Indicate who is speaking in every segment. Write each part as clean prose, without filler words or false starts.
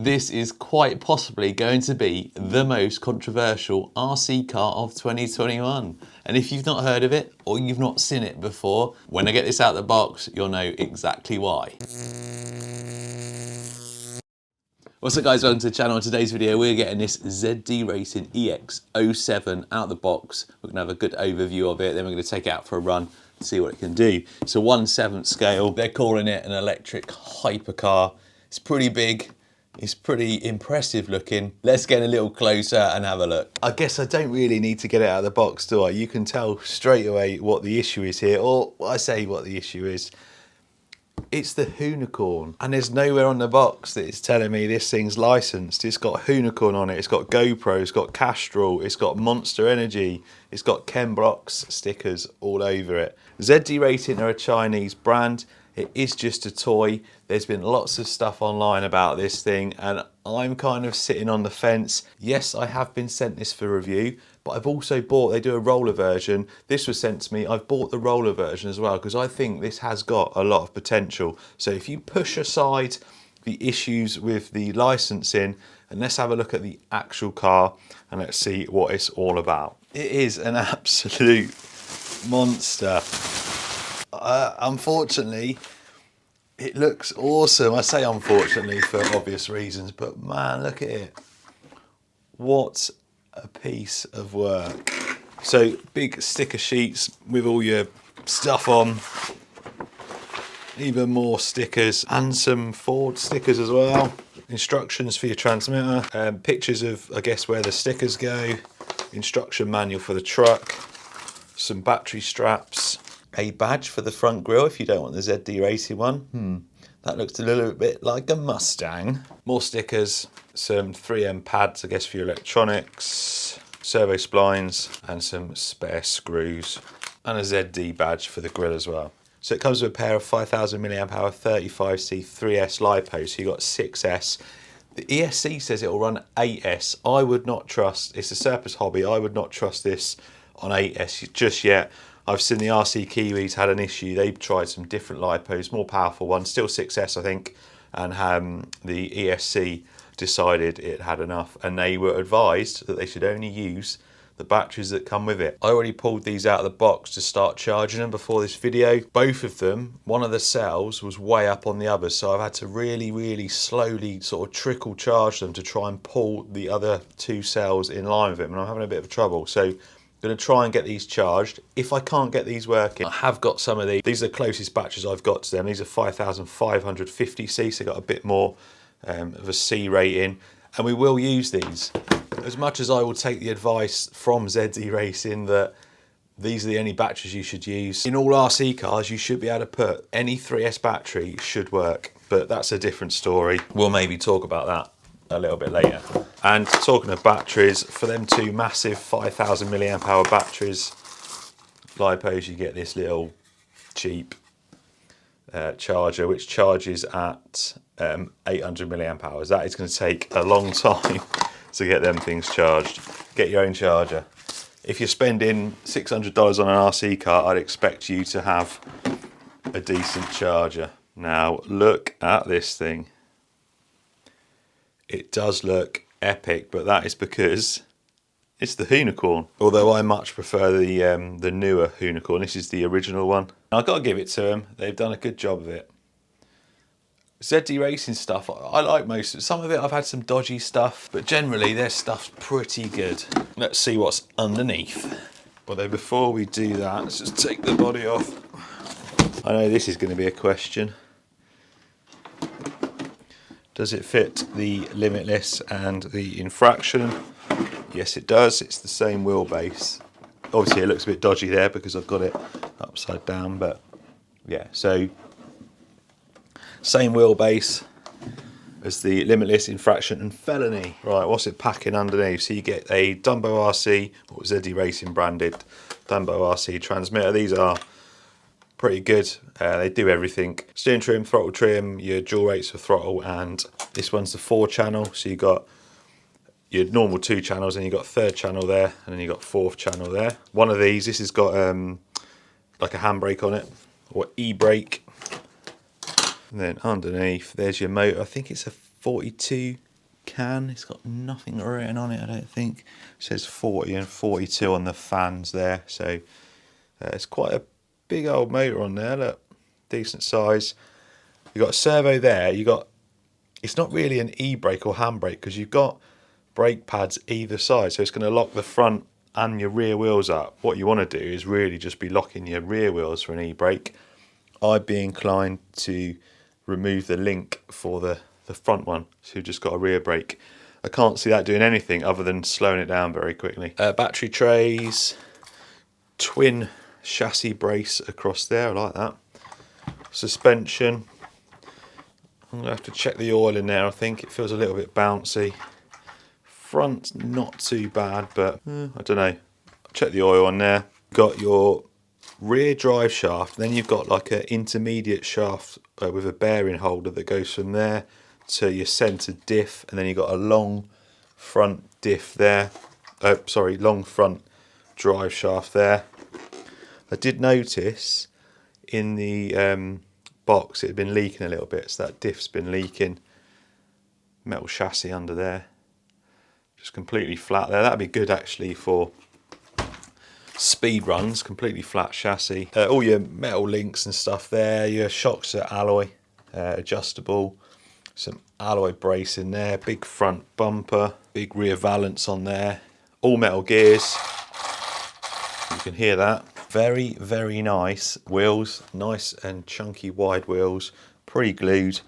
Speaker 1: This is quite possibly going to be the most controversial RC car of 2021. And if you've not heard of it or you've not seen it before, when I get this out of the box, you'll know exactly why. What's up guys, welcome to the channel. In today's video we're getting this ZD Racing EX07 out of the box. We're going to have a good overview of it, then we're going to take it out for a run and see what it can do. It's a 1/7 scale. They're calling it an electric hypercar. It's pretty big. It's pretty impressive looking. Let's get a little closer and have a look. I guess I don't really need to get it out of the box, do I? You can tell straight away what the issue is here, or I say what the issue is. It's the Hoonigan, and there's nowhere on the box that it's telling me this thing's licensed. It's got Hoonigan on it, it's got GoPro, it's got Castrol, it's got Monster Energy, it's got Ken Block's stickers all over it. ZD Racing are a Chinese brand. It is just a toy. There's been lots of stuff online about this thing, and I'm kind of sitting on the fence. Yes, I have been sent this for review, but I've also bought, they do a roller version. This was sent to me. I've bought the roller version as well because I think this has got a lot of potential. So if you push aside the issues with the licensing, and let's have a look at the actual car and let's see what it's all about. It is an absolute monster. Unfortunately, it looks awesome. I say unfortunately for obvious reasons, but man, look at it. What a piece of work. So big sticker sheets with all your stuff on, even more stickers and some Ford stickers as well. Instructions for your transmitter, pictures of, I guess, where the stickers go, instruction manual for the truck, some battery straps, a badge for the front grille if you don't want the ZD Racing one. That looks a little bit like a Mustang. More stickers, some 3M pads, I guess, for your electronics, servo splines, and some spare screws, and a ZD badge for the grille as well. So it comes with a pair of 5,000 mAh 35C 3S LiPos, so you've got 6S. The ESC says it will run 8S. I would not trust, it's a surface hobby, I would not trust this on 8S just yet. I've seen the RC Kiwis had an issue. They've tried some different LiPos, more powerful ones, still 6S I think, and the ESC decided it had enough, and they were advised that they should only use the batteries that come with it. I already pulled these out of the box to start charging them before this video. Both of them, one of the cells was way up on the others, so I've had to really slowly sort of trickle charge them to try and pull the other two cells in line with it, and I'm having a bit of trouble. So I'm going to try and get these charged. If I can't get these working, I have got some of these. These are the closest batteries I've got to them. These are 5,550C, so got a bit more of a C rating. And we will use these. As much as I will take the advice from ZD Racing that these are the only batteries you should use, in all RC cars you should be able to put any 3S battery should work. But that's a different story. We'll maybe talk about that a little bit later. And talking of batteries, for them two massive 5,000 mAh batteries, LiPos, you get this little cheap charger which charges at 800 mAh. That is going to take a long time to get them things charged. Get your own charger. If you're spending $600 on an RC car, I'd expect you to have a decent charger. Now look at this thing. It does look epic, but that is because it's the Hoonigan. Although I much prefer the newer Hoonigan. This is the original one. I've got to give it to them. They've done a good job of it. ZD Racing stuff, I like most of it. Some of it I've had some dodgy stuff, but generally their stuff's pretty good. Let's see what's underneath. Although before we do that, let's just take the body off. I know this is going to be a question. Does it fit the Limitless and the Infraction? Yes it does, it's the same wheelbase. Obviously it looks a bit dodgy there because I've got it upside down, but yeah, so same wheelbase as the Limitless, Infraction and Felony. Right, what's it packing underneath? So you get a Dumbo RC, or ZD Racing branded Dumbo RC transmitter. These are pretty good. They do everything. Steering trim, throttle trim, your dual rates for throttle, and this one's the 4-channel. So you got your normal 2 channels, and you got 3rd channel there, and then you got 4th channel there. One of these, this has got like a handbrake on it, or e-brake. And then underneath, there's your motor. I think it's a 42 can. It's got nothing written on it, I don't think. It says 40 and 42 on the fans there, so it's quite a big old motor on there. Look, decent size. You've got a servo there. It's not really an e-brake or handbrake because you've got brake pads either side, so it's going to lock the front and your rear wheels up. What you want to do is really just be locking your rear wheels for an e-brake. I'd be inclined to remove the link for the front one, so you've just got a rear brake. I can't see that doing anything other than slowing it down very quickly. Battery trays, twin chassis brace across there, I like that. Suspension, I'm going to have to check the oil in there. I think it feels a little bit bouncy. Front's not too bad, but I don't know. Check the oil on there. Got your rear drive shaft, then you've got like an intermediate shaft with a bearing holder that goes from there to your centre diff, and then you've got a long front diff there. Long front drive shaft there. I did notice in the box it had been leaking a little bit, so that diff's been leaking. Metal chassis under there, just completely flat there. That'd be good actually for speed runs. Completely flat chassis. All your metal links and stuff there. Your shocks are alloy, adjustable. Some alloy brace in there. Big front bumper, big rear valance on there. All metal gears. You can hear that. Very, very nice wheels, nice and chunky wide wheels, pre-glued.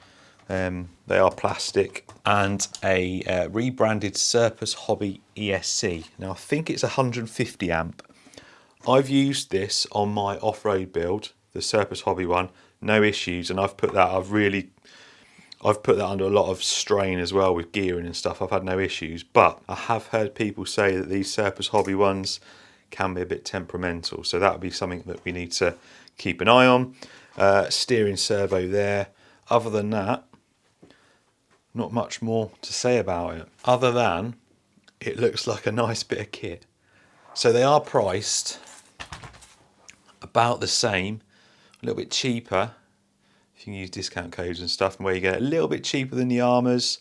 Speaker 1: They are plastic, and a rebranded Surplus Hobby ESC. Now I think it's 150 amp. I've used this on my off-road build, the Surplus Hobby one, no issues, and I've put that under a lot of strain as well with gearing and stuff. I've had no issues, but I have heard people say that these Surplus Hobby ones can be a bit temperamental, so that would be something that we need to keep an eye on. Steering servo there. Other than that, not much more to say about it, other than it looks like a nice bit of kit. So they are priced about the same, a little bit cheaper if you can use discount codes and stuff, and where you get a little bit cheaper than the Arrmas.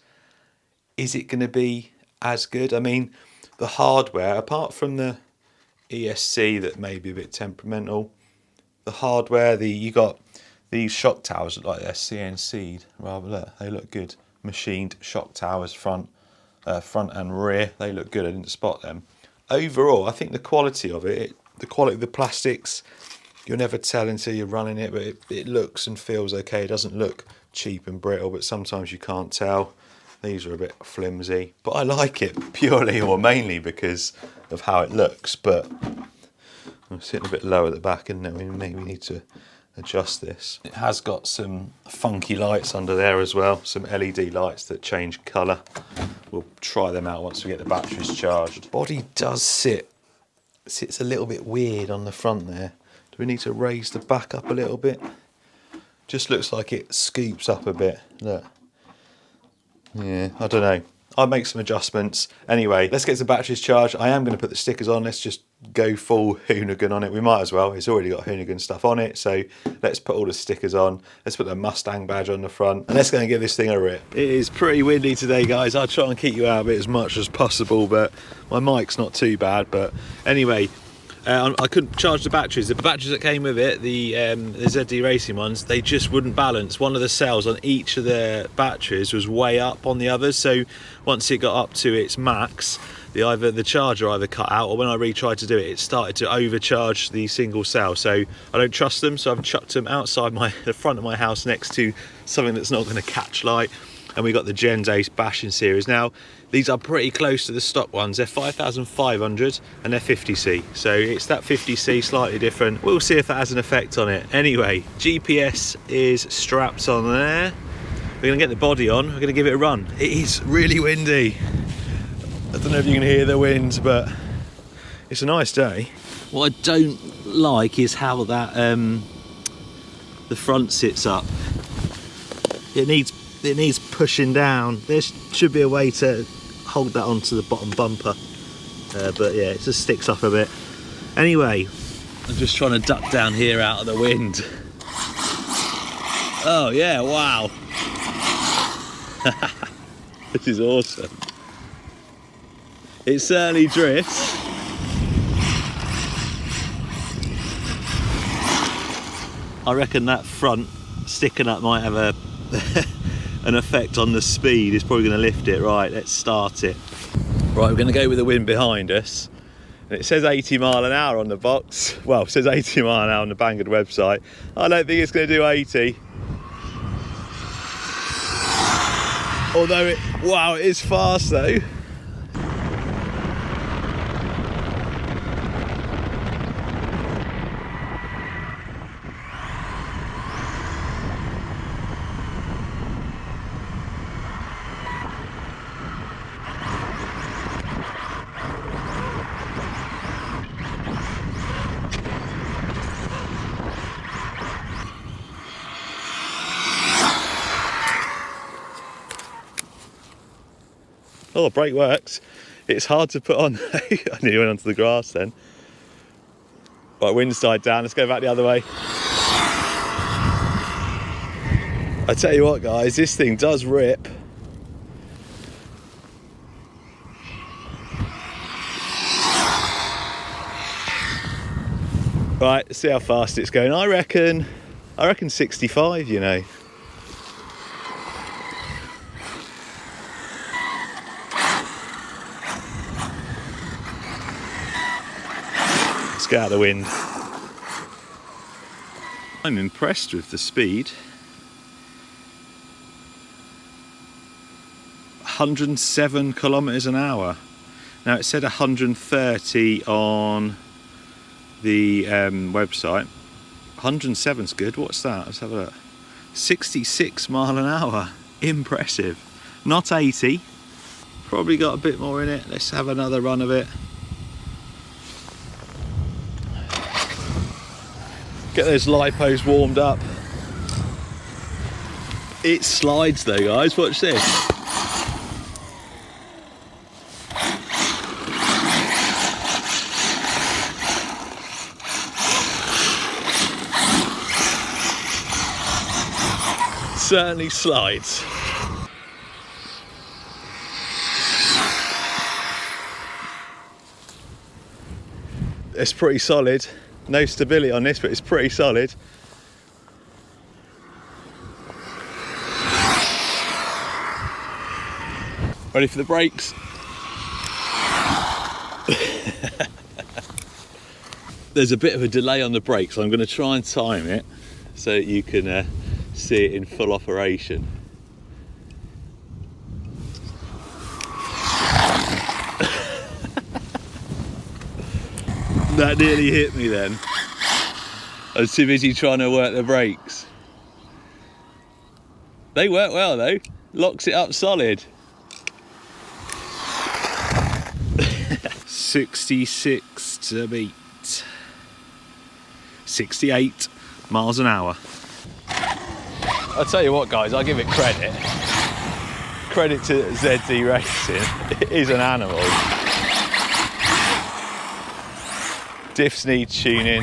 Speaker 1: Is it going to be as good? I mean, the hardware, apart from the ESC that may be a bit temperamental, the hardware, you got these shock towers look like they're CNC'd, rather. They look good. Machined shock towers, front and rear. They look good. I didn't spot them. Overall, I think the quality of it, the quality of the plastics, you'll never tell until you're running it, but it looks and feels okay. It doesn't look cheap and brittle, but sometimes you can't tell. These are a bit flimsy, but I like it purely or mainly because of how it looks. But I'm sitting a bit low at the back, and we maybe need to adjust this. It has got some funky lights under there as well, some LED lights that change colour. We'll try them out once we get the batteries charged. Body does sits a little bit weird on the front there. Do we need to raise the back up a little bit? Just looks like it scoops up a bit. Look. Yeah, I don't know. I'll make some adjustments. Anyway, let's get the batteries charged. I am going to put the stickers on. Let's just go full Hoonigan on it. We might as well. It's already got Hoonigan stuff on it. So let's put all the stickers on. Let's put the Mustang badge on the front. And let's go and give this thing a rip. It is pretty windy today, guys. I'll try and keep you out of it as much as possible, but my mic's not too bad. But anyway, I couldn't charge the batteries. The batteries that came with it, the ZD Racing ones, they just wouldn't balance. One of the cells on each of the batteries was way up on the others, so once it got up to its max, the charger either cut out, or when I retried to do it, it started to overcharge the single cell. So I don't trust them, so I've chucked them outside the front of my house next to something that's not going to catch light. And we got the Gens Ace Bashing series. Now, these are pretty close to the stock ones. They're 5,500 and they're 50C. So it's that 50C, slightly different. We'll see if that has an effect on it. Anyway, GPS is strapped on there. We're gonna get the body on. We're gonna give it a run. It is really windy. I don't know if you can hear the wind, but it's a nice day. What I don't like is how that the front sits up. It needs pushing down. There should be a way to hold that onto the bottom bumper, but yeah, it just sticks up a bit. Anyway, I'm just trying to duck down here out of the wind. Oh yeah, wow. This is awesome. It certainly drifts. I reckon that front sticker nut might have a an effect on the speed. It's probably going to lift it. Right, let's start it. Right, we're going to go with the wind behind us. And it says 80 mile an hour on the box. Well, it says 80 mile an hour on the Banggood website. I don't think it's going to do 80. Although wow, it is fast though. Oh, the brake works. It's hard to put on. I nearly went onto the grass then. Right, wind's died down. Let's go back the other way. I tell you what, guys, this thing does rip. Right, let's see how fast it's going. I reckon 65, you know. Get out of the wind. I'm impressed with the speed. 107 kilometers an hour. Now it said 130 on the website. 107's good. What's that? Let's have a look. 66 mile an hour. Impressive. Not 80. Probably got a bit more in it. Let's have another run of it. Get those lipos warmed up. It slides though, guys. Watch this. Certainly slides. It's pretty solid. No stability on this, but it's pretty solid. Ready for the brakes? There's a bit of a delay on the brakes, so I'm going to try and time it so that you can see it in full operation. That nearly hit me then. I was too busy trying to work the brakes. They work well though. Locks it up solid. 66 to beat. 68 miles an hour. I'll tell you what, guys, I'll give it credit. Credit to ZD Racing. It is an animal. Diffs need tuning.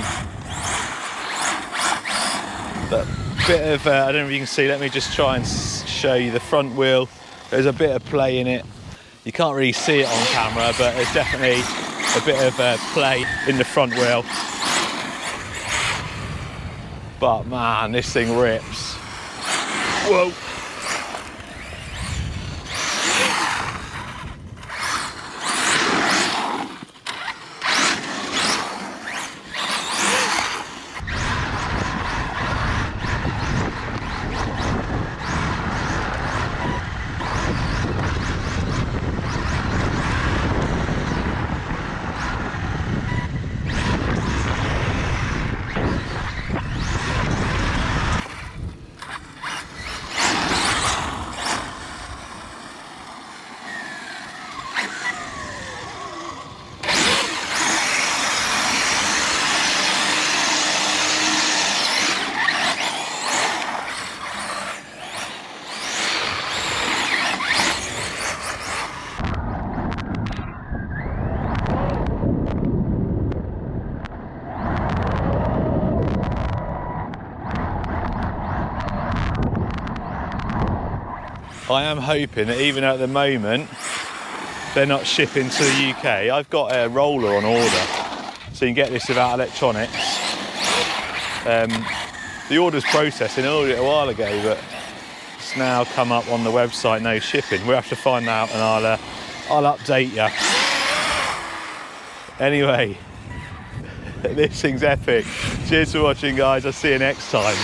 Speaker 1: That bit of, I don't know if you can see, let me just try and show you the front wheel. There's a bit of play in it. You can't really see it on camera, but there's definitely a bit of play in the front wheel. But man, this thing rips. Whoa. I am hoping that even at the moment, they're not shipping to the UK. I've got a roller on order, so you can get this without electronics. The order's processing. I ordered it a while ago, but it's now come up on the website, no shipping. We'll have to find out, and I'll update you. Anyway, this thing's epic. Cheers for watching, guys. I'll see you next time.